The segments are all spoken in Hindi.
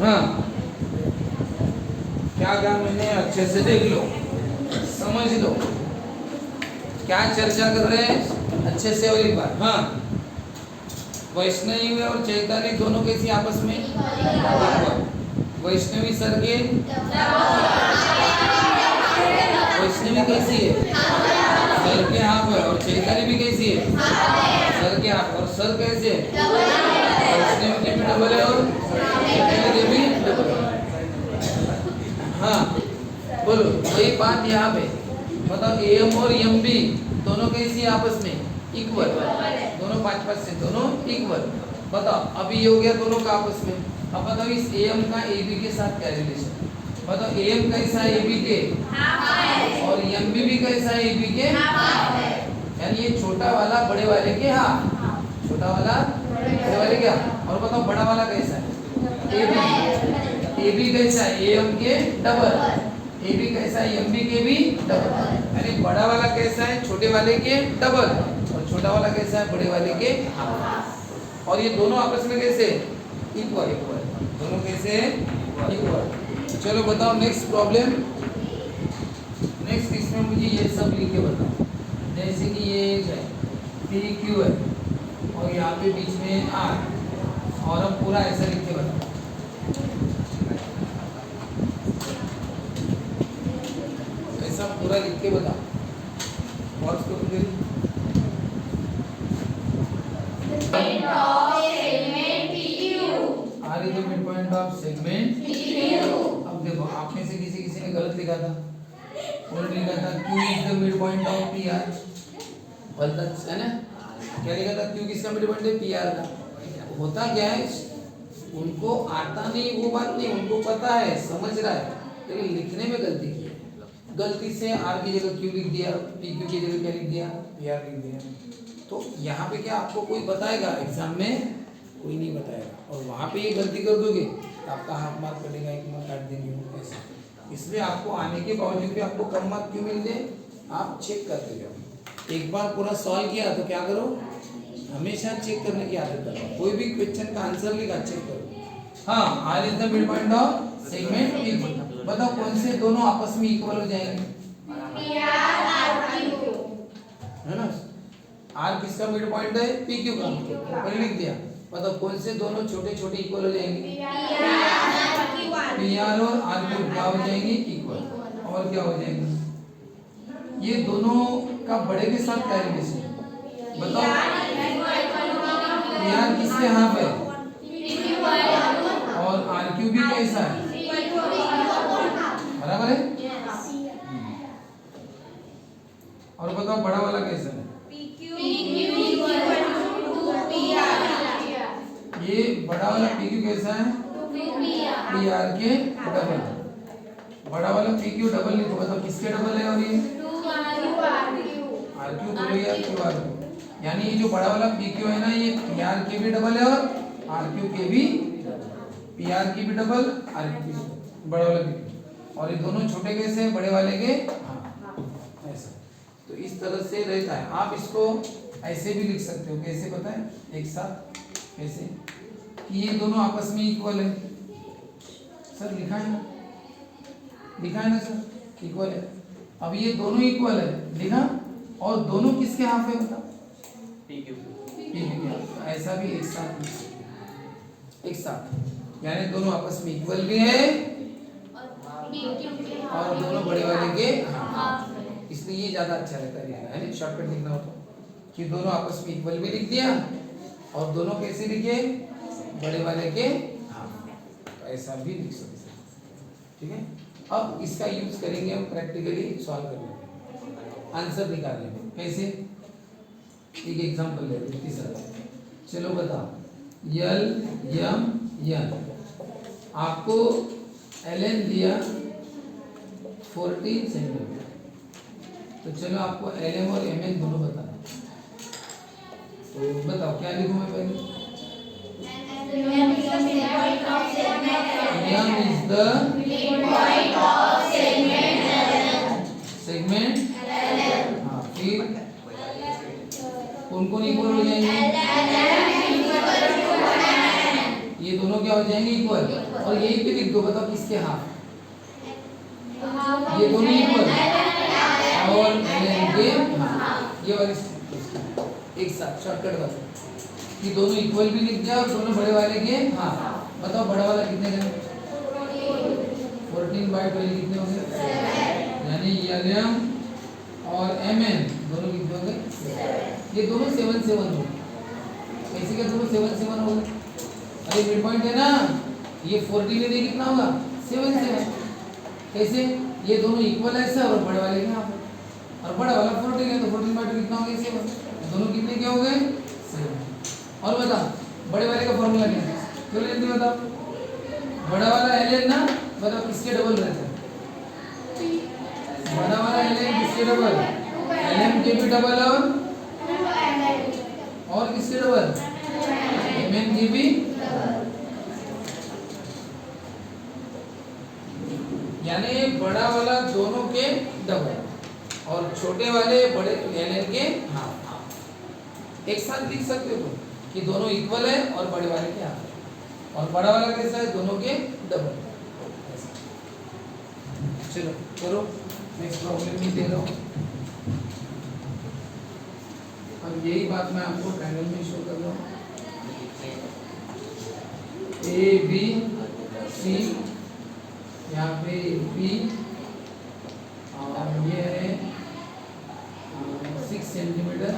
हाँ, क्या कहा मैंने, अच्छे से देख लो, समझ लो क्या चर्चा कर रहे हैं अच्छे से। और एक बार, हाँ, वैष्णवी और चैताली दोनों कैसी आपस में, वैष्णवी सर के, वैष्णवी कैसी है, सर के हाथ है, और चैताली भी कैसी है, सर के हाथ, और सर कैसे है, वैष्णवी के भी डबल है और चैताली के भी डबल है। हाँ बोलो, वही बात यहाँ पे मतलब एम और एम भी दोनों कैसी है आपस में, इक्वल, दोनों 5-5 से दोनों इक्वल। बताओ अभी ये हो गया दोनों का आपस में। अब बताओ इस एम का ए बी के साथ क्या रिलेशन, बताओ एम कैसा है ए बी के, और एम भी कैसा है ए बी के, यानी ये छोटा वाला बड़े वाले के हाथ, छोटा वाला बड़े वाले क्या, और बताओ बड़ा वाला कैसा है ए बी, ए बी कैसा है ए एम के डबल, ए बी कैसा है एम बी के भी डबल, यानी बड़ा वाला कैसा है छोटे वाले के डबल, और छोटा वाला कैसा है बड़े वाले के हाफ। और ये दोनों आपस में कैसे इक्वल, दोनों कैसे इक्वल। चलो बताओ नेक्स्ट प्रॉब्लम। नेक्स्ट इसमें मुझे ये सब लिख के बताओ, जैसे कि ये है पी क्यू है और यहाँ पे बीच में आर, और अब पूरा ऐसा लिख के बताओ। ऐसा पूरा लिख के बताओ, पॉज करोगे। R is the midpoint of segment PQ। अब देखो आप में से किसी ने गलत लिखा था, उन्होंने लिखा था Q is the midpoint of PR, गलत है ना, क्या लिखा था, Q किसका मिड पॉइंट है, PR का। होता क्या है, उनको आता नहीं वो बात नहीं, उनको पता है, समझ रहा है, लेकिन लिखने में गलती की है, गलती से R की जगह Q लिख दिया, PQ की जगह क्या लिख दिया, PR लिख दिया। तो यहाँ पे क्या आपको कोई बताएगा एग्जाम में, कोई नहीं बताएगा, और वहाँ पे ये गलती कर दोगे तो आपका हाफ मार्क कटेगा, 1 मार्क काट देंगे वो ऐसा। इसलिए आपको आने के बावजूद भी आपको कम मार्क क्यों मिल जाए, आप चेक करते जाओ। एक बार पूरा सॉल्व किया तो क्या करो, हमेशा चेक करने की आदत करो, कोई भी क्वेश्चन का आंसर लिखा चेक करो। हाँ, R is the midpoint of segment PQ। बताओ कौन से दोनों आपस में इक्वल हो जाएंगे, है ना, आर किसका मिड पॉइंट है, PQ का, ऊपर लिख दिया। बताओ कौन से दोनों छोटे छोटे इक्वल हो जाएंगे, PR और RQ क्या हो जाएंगे, इक्वल। और क्या हो जाएंगे, ये दोनों का बड़े के साथ क्या रिलेशन, बताओ, PR किसके हाफ है, और RQ भी कैसा है, बराबर है। और बताओ बड़ा वाला कैसा है, ये बड़ा वाला PQ कैसा है, PR के डबल, बड़ा वाला PQ डबल लिखो। बताओ किसके डबल है, और ये RQ बोलो या QR, यानी ये जो बड़ा वाला PQ है ना, ये PR के भी डबल है और RQ के भी, PR की भी डबल, RQ की बड़ा वाला PQ, और ये दोनों छोटे कैसे हैं, बड़े वाले के ऐसा। तो इस तरह से रहता है। आप इसको ऐसे भी लिख सकते हो, कैसे पता है, एक साथ कैसे, कि ये दोनों आपस में इक्वल है, सर लिखा है ना सर, इक्वल है। अब ये दोनों इक्वल है लिखा, और दोनों किसके हाफ है बताओ, PQ के, ऐसा भी एक साथ, यानी दोनों आपस में इक्वल भी है और दोनों बड़े वाले के हाफ, इसलिए ये ज्यादा अच्छा रहता है, शॉर्टकट लिखना हो तो, कि दोनों आपस में इक्वल भी लिख दिया और दोनों कैसे लिखे, बड़े वाले के हाफ, तो ऐसा भी लिख सकते हैं, ठीक है। अब इसका यूज करेंगे हम प्रैक्टिकली सॉल्व करने में, आंसर निकालने में। कैसे, एक एग्जांपल ले लो, तीसरा। चलो बताओ, L M N, आपको LN दिया 14 सेंटीमीटर, तो चलो आपको LM और MN दोनों बताना, तो बताओ क्या लिखूं मैं पहले, M is the midpoint of segment LN। हाँ, फिर कौन कौन इक्वल हो जाएंगे, ये ये दोनों क्या हो जाएंगे इक्वल, और यही पे लिख दो, बताओ किसके हाफ, ये दोनों इक्वल और ln के हाफ, ये वाली एक साथ शॉर्टकट बस कि दोनों इक्वल भी लिख दिया और दोनों बड़े वाले के हाफ। बताओ बड़ा वाला कितने का, 14/12 कितने हो गए, यानी ln और mn दोनों कितने हो गए, ये दोनों 7 7 हो गए। कैसे क्या दोनों 7 7 हो गए, अरे मिड पॉइंट है ना, ये 14 में कितना होगा 7 7, कैसे ये दोनों इक्वल है सर, और बड़े वाले के यहाँ और बड़ा वाला 14 है तो 14/2 कितना हो गया 7, दोनों कितने क्या हो गए 7। और बता बड़े वाले का फॉर्मूला क्या है, क्यों लेते बताओ, बड़ा वाला ln ना, बताओ किसके डबल रहता है, बड़ा वाला ln किसके डबल, ln के भी डबल और किसके डबल, mn के भी, यानी बड़ा वाला दोनों के डबल और छोटे वाले बड़े ln के हाफ। एक साथ लिख सकते हो कि दोनों इक्वल है और बड़े वाले के हाफ, और बड़ा वाला कैसा है, दोनों के डबल। चलो करो, नेक्स्ट प्रॉब्लम ही दे रहा हूँ। अब यही बात मैं आपको पैनल में शो कर रहा हूँ, ए बी सी, यहाँ पे बी और ये है 6 सेंटीमीटर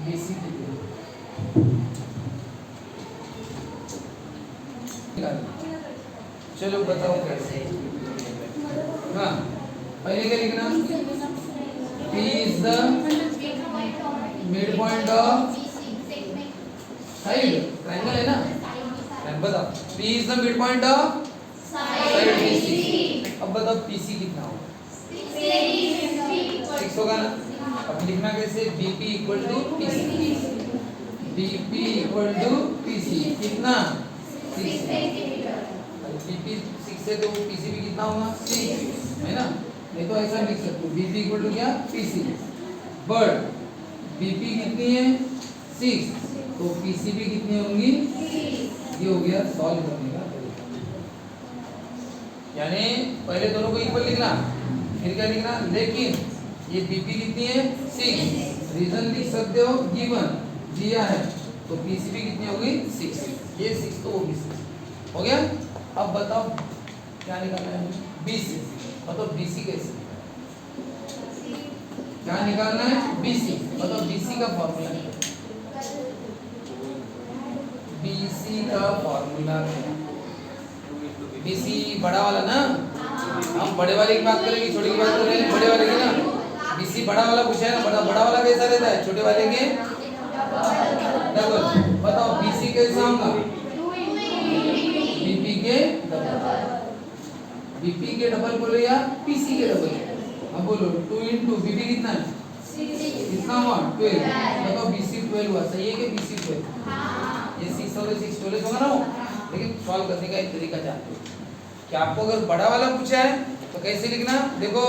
BC की, चलो बताओ कैसे। हाँ पहले क्या लिखना, P is the midpoint of side, triangle है ना, बताओ P is the midpoint of side BC। अब बताओ PC कितना होगा, 6 होगा ना। अब लिखना कैसे, BP equal to PC, BP equal to PC कितना 6 सेंटीमीटर, BP 6 से तो PC भी कितना होगा 6 है ना, नहीं तो ऐसा लिख सकते हो BP इक्वल टू क्या PC, बट BP कितनी है 6 तो PC भी कितनी होंगी, ये हो गया सॉल्व करने का तरीका। यानी पहले दोनों को इक्वल लिखना, फिर क्या लिखना, लेकिन ये बीपी कितनी है 6, रीजन लिख सकते हो गिवन दिया है, तो पीसीबी कितनी होगी 6, ये 6 तो वो भी 6 हो गया। अब बताओ क्या निकालना है, बीसी, बताओ बीसी कैसे, क्या निकालना है बीसी, बताओ बीसी का फॉर्मूला है, BC का फॉर्मूला, BC बड़ा वाला ना, हम बड़े वाले की बात करेंगे, छोटे की बात करेंगे, बड़े वाले की ना। BC बड़ा वाला पूछा है ना, बड़ा वाला कैसा रहता है, छोटे वाले के डबल। बताओ BC कैसा होगा, BP के डबल, BP के डबल बोलो या PC के डबल। अब बोलो 2 into BP कितना है, कितना हुआ 12, बताओ BC 12 हुआ, सही है कि BC 12, ये 6 और 6 12 होगा ना। लेकिन सॉल्व करने का एक तरीका जानते हो कि आपको अगर बड़ा वाला पूछा है तो कैसे लिखना, देखो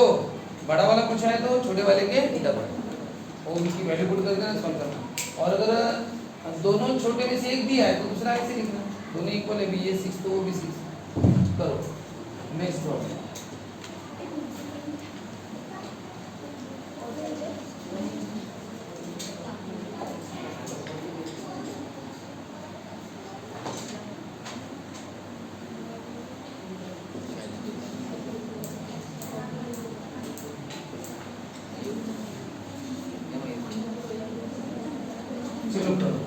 बड़ा वाला पूछा है तो छोटे वाले के डबल, और उनकी वैल्यू पुट कर देना, सॉल्व करना। और अगर दोनों छोटे में से एक दिया है तो दूसरा ऐसे लिखना, दोनों इक्वल है, भी ये 6 तो वो भी 6। करो नेक्स्ट प्रॉब्लम। चलो करो,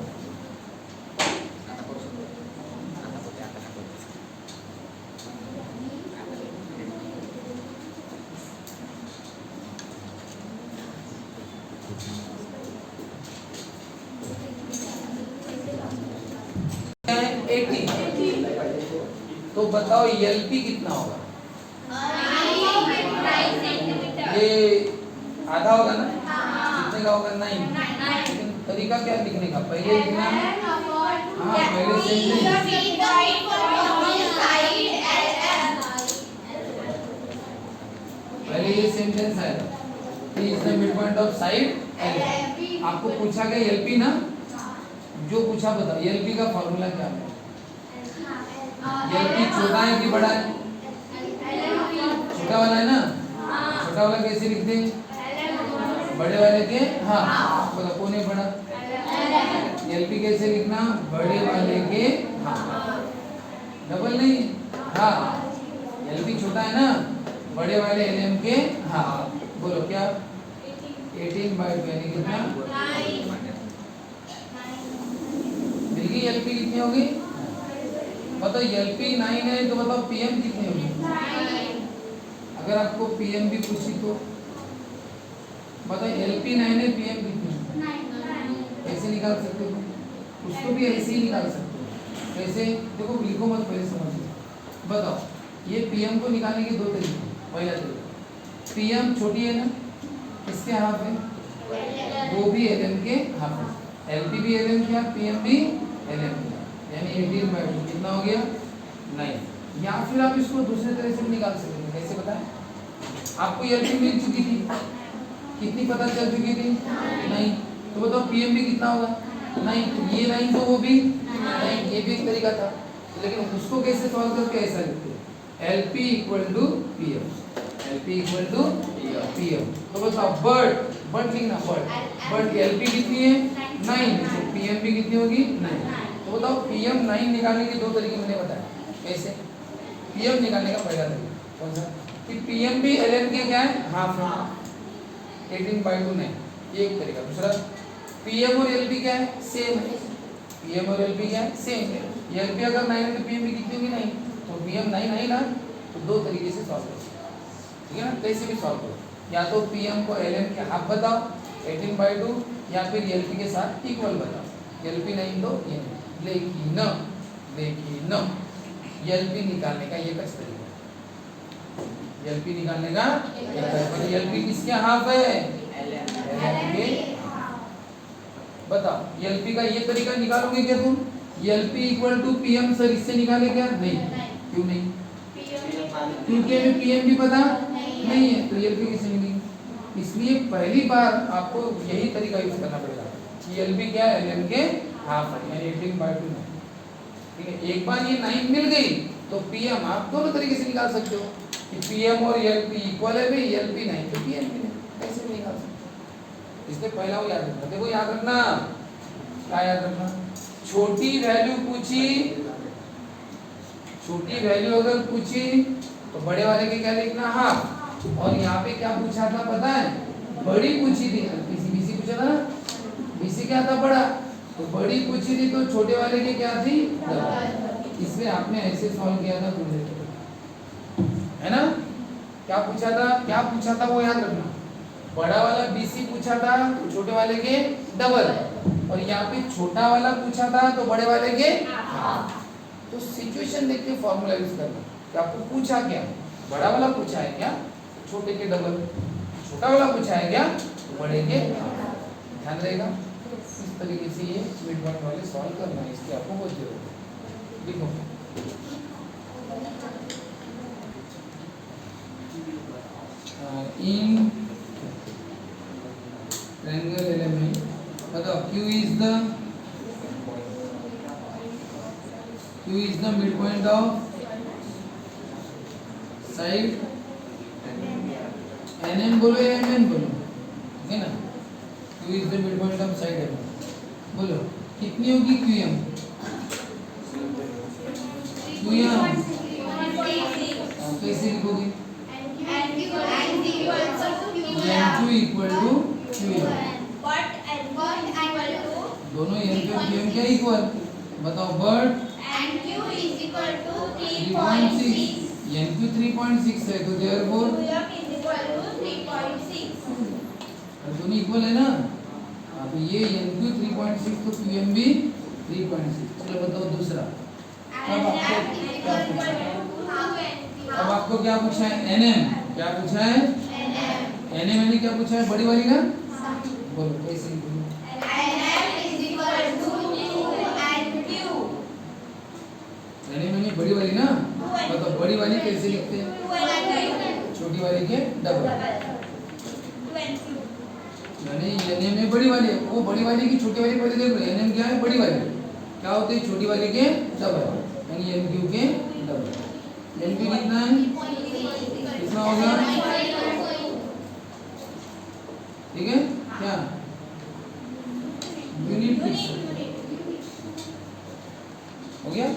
तो बताओ LP कितना होगा, ये आधा होगा ना, कितने का होगा 9। लेकिन तरीका क्या लिखने का, पहले लिखना है, हाँ पहले ये सेंटेंस है, P is the midpoint of side LP। आपको पूछा गया LP ना, जो पूछा बताओ, एलपी का फॉर्मूला क्या है? एलपी छोटा है कि बड़ा है? छोटा वाला है ना, छोटा वाला कैसे लिखते हैं? बड़े वाले के हाँ, बोला कौन है बड़ा? एलपी कैसे लिखना? बड़े वाले के हाँ, डबल नहीं हाँ, एलपी छोटा है ना, बड़े वाले एलएम के हाँ, बोलो क्या? 18/2 यानी कितना? मिल गई एलपी कितनी होगी? बताओ एलपी 9 है तो बताओ पीएम कितनी होगी? अगर आपको पीएम भी पूछी तो बताओ एलपी 9 है, पीएम कितनी है? कैसे निकाल सकते हो? उसको भी ऐसे ही निकाल सकते हो। कैसे? देखो लिखो मत, पहले समझो। बताओ ये पीएम को निकालने के दो तरीके। पहला तरीका, पीएम छोटी है ना, किसके हाफ है? वो भी एलएम के हाफ है। एलपी भी एलएम के हाफ, पीएम भी एलएम के हाफ, यानी 18/2 कितना हो गया? 9। या फिर आप इसको दूसरे तरह से निकाल सकते हैं। कैसे बताएं? आपको एलपी मिल चुकी थी, कितनी पता चल चुकी थी? 9। तो बताओ पीएम भी कितना होगा? 9। तो ये 9 तो वो भी 9, ये भी एक तरीका था। लेकिन उसको कैसे सॉल्व करके ऐसा लिखते हैं, LP = PM, LP = PM। तो बताओ बर्ड लिखना, बर्ड LP कितनी है? 9, तो PM भी कितनी होगी? 9। तो बताओ PM 9 निकालने के दो तरीके मैंने बताया। कैसे? PM निकालने का पहला तरीका कौन सा? कि PM भी LM के क्या है? हाफ है, 18/2 9, ये एक तरीका। दूसरा, PM और LP क्या है? सेम है। PM और LP क्या है? सेम है। LP अगर 9 है तो PM भी कितनी होगी? 9। तो PM 9 नहीं ना, तो दो तरीके से सॉल्व करो, ठीक है ना? कैसे भी सॉल्व करो, या तो PM को LM के हाफ बताओ 18/2, या फिर LP के साथ इक्वल बताओ। LP 9 तो ये, लेकिन LP निकालने का ये कस तरीका, LP निकालने का LP किसके हाफ है? LM के। बताओ LP का ये तरीका निकालोगे क्या तुम? LP = PM सर, इससे निकाले क्या? नहीं। क्यों नहीं? क्योंकि हमें PM भी पता नहीं है, तो LP कैसे मिलेगी? इसलिए पहली बार आपको यही तरीका यूज करना पड़ेगा कि LP क्या है? LM के हाफ है, यानी 18/2 9। ठीक है, एक बार ये 9 मिल गई तो PM आप दोनों तरीके से निकाल सकते हो कि PM और LP इक्वल है भाई, LP 9 तो PM भी नहीं, कैसे भी निकाल सकते हो। इसलिए पहला वो याद रखना। देखो याद रखना, क्या याद रखना? छोटी वैल्यू पूछी, छोटी वैल्यू अगर पूछी तो बड़े वाले के क्या लिखना? हाफ। और यहाँ पे क्या पूछा था पता है? बड़ी पूछी थी, BC पूछा था ना, BC क्या था? बड़ा। तो बड़ी पूछी थी तो छोटे वाले की क्या थी? इसलिए आपने ऐसे सॉल्व किया था, है ना? क्या पूछा था वो याद रखना। बड़ा वाला BC पूछा था तो छोटे वाले के डबल, और यहाँ पे छोटा वाला पूछा था तो बड़े वाले के हाफ। तो सिचुएशन देख के फॉर्मूला यूज करना कि आपको पूछा क्या, बड़ा वाला पूछा है क्या? छोटे के डबल। छोटा वाला पूछा है क्या? बड़े के हाफ। ध्यान रहेगा। इस तरीके से ये मिड पॉइंट वाले सॉल्व करना है, इसकी आपको बहुत जरूरत है। लिखो इन ट्रायंगल एलिमेंट, बताओ Q is the midpoint of side NM बोलो या MN बोलो, ठीक है ना? Q is the midpoint of side NM बोलो, कितनी होगी QM? कैसे लिखोगे? NQ = QM। दोनों NQ और QM क्या इक्वल? बताओ बट NQ = 3.6, NQ 3.6 है तो देयरफॉर दोनों इक्वल है ना। अब ये NQ 3.6 तो QM भी 3.6। चलो बताओ दूसरा। अब आपको क्या पूछा है? NM क्या पूछा है? NM यानी क्या पूछा है? बड़ी वाली ना, बोलो कैसे लिखोगे? NM यानी बड़ी वाली ना, बताओ बड़ी वाली कैसे लिखते हैं? छोटी वाली के डबल। यानी एन एम बड़ी वाली है, वो बड़ी वाली की छोटी वाली पहले देख लो। एन एम क्या है? बड़ी वाली। क्या होती है? छोटी वाली के डबल, यानी एन क्यू के डबल। एन क्यू कितना है? कितना होगा? ठीक है क्या? यूनिट फिक्स हो गया।